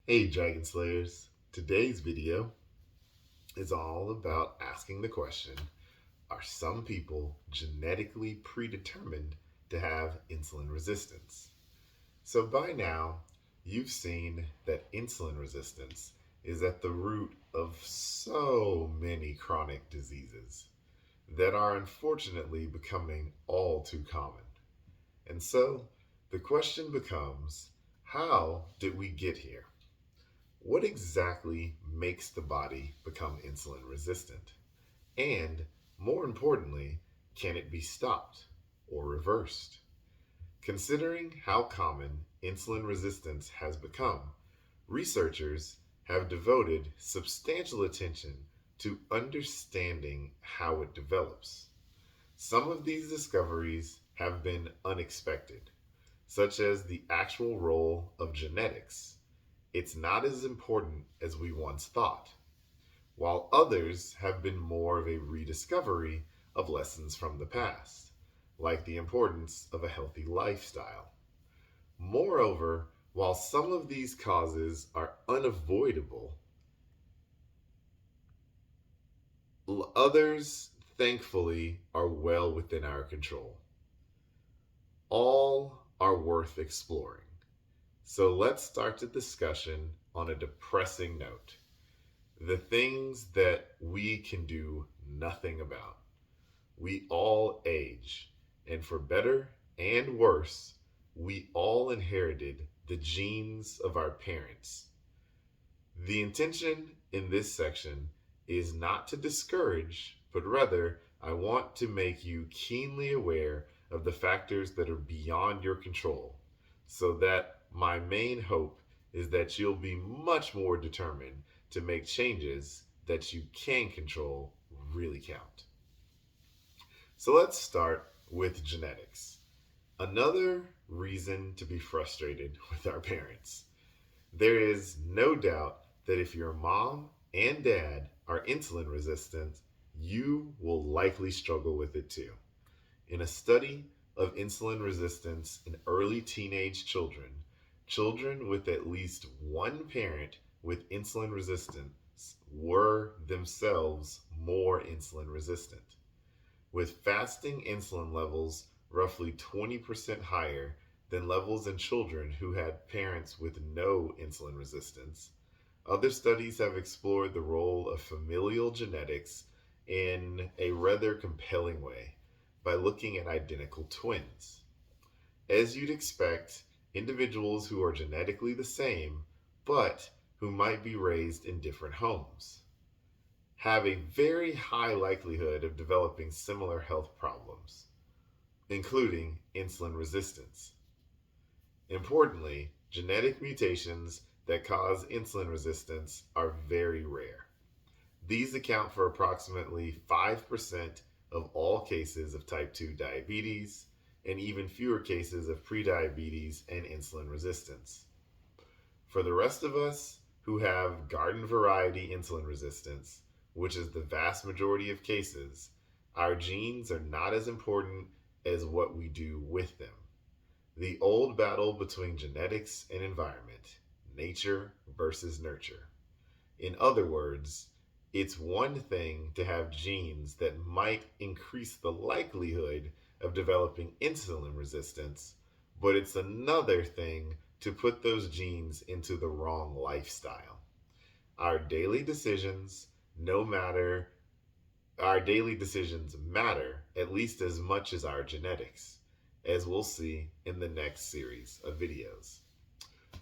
Hey Dragon Slayers, today's video is all about asking the question, are some people genetically predetermined to have insulin resistance? So by now, you've seen that insulin resistance is at the root of so many chronic diseases that are unfortunately becoming all too common. And so the question becomes, how did we get here? What exactly makes the body become insulin resistant? And more importantly, can it be stopped or reversed? Considering how common insulin resistance has become, researchers have devoted substantial attention to understanding how it develops. Some of these discoveries have been unexpected, such as the actual role of genetics. It's not as important as we once thought, while others have been more of a rediscovery of lessons from the past, like the importance of a healthy lifestyle. Moreover, while some of these causes are unavoidable, others, thankfully, are well within our control. All are worth exploring. So let's start the discussion on a depressing note. The things that we can do nothing about. We all age, and for better and worse, we all inherited the genes of our parents. The intention in this section is not to discourage, but rather, I want to make you keenly aware of the factors that are beyond your control, so that my main hope is that you'll be much more determined to make changes that you can control really count. So let's start with genetics. Another reason to be frustrated with our parents. There is no doubt that if your mom and dad are insulin resistant, you will likely struggle with it too. In a study of insulin resistance in early teenage children, children with at least one parent with insulin resistance were themselves more insulin resistant, with fasting insulin levels roughly 20% higher than levels in children who had parents with no insulin resistance. Other studies have explored the role of familial genetics in a rather compelling way by looking at identical twins. As you'd expect, individuals who are genetically the same, but who might be raised in different homes, have a very high likelihood of developing similar health problems, including insulin resistance. Importantly, genetic mutations that cause insulin resistance are very rare. These account for approximately 5% of all cases of type 2 diabetes and even fewer cases of prediabetes and insulin resistance. For the rest of us who have garden variety insulin resistance, which is the vast majority of cases, our genes are not as important as what we do with them. The old battle between genetics and environment, nature versus nurture. In other words, it's one thing to have genes that might increase the likelihood of developing insulin resistance, but it's another thing to put those genes into the wrong lifestyle. Our daily decisions, no matter our daily decisions matter at least as much as our genetics, as we'll see in the next series of videos.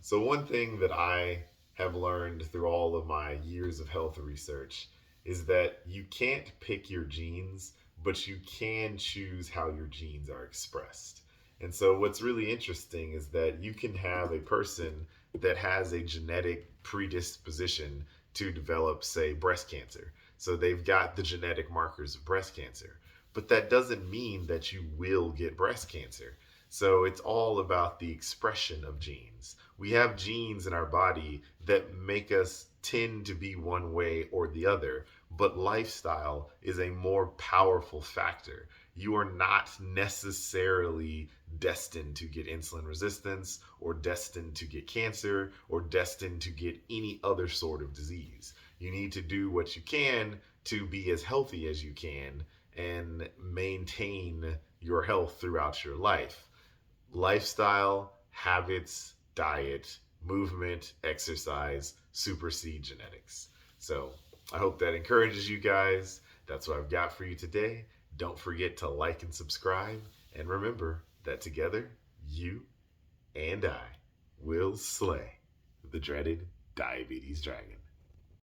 So, one thing that I have learned through all of my years of health research is that you can't pick your genes, but you can choose how your genes are expressed. And so, what's really interesting is that you can have a person that has a genetic predisposition to develop, say, breast cancer. So, they've got the genetic markers of breast cancer. But that doesn't mean that you will get breast cancer. So it's all about the expression of genes. We have genes in our body that make us tend to be one way or the other, but lifestyle is a more powerful factor. You are not necessarily destined to get insulin resistance or destined to get cancer or destined to get any other sort of disease. You need to do what you can to be as healthy as you can and maintain your health throughout your life. Lifestyle, habits, diet, movement, exercise supersede genetics. So I hope that encourages you guys. That's what I've got for you today. Don't forget to like and subscribe. And remember that together, you and I will slay the dreaded diabetes dragon.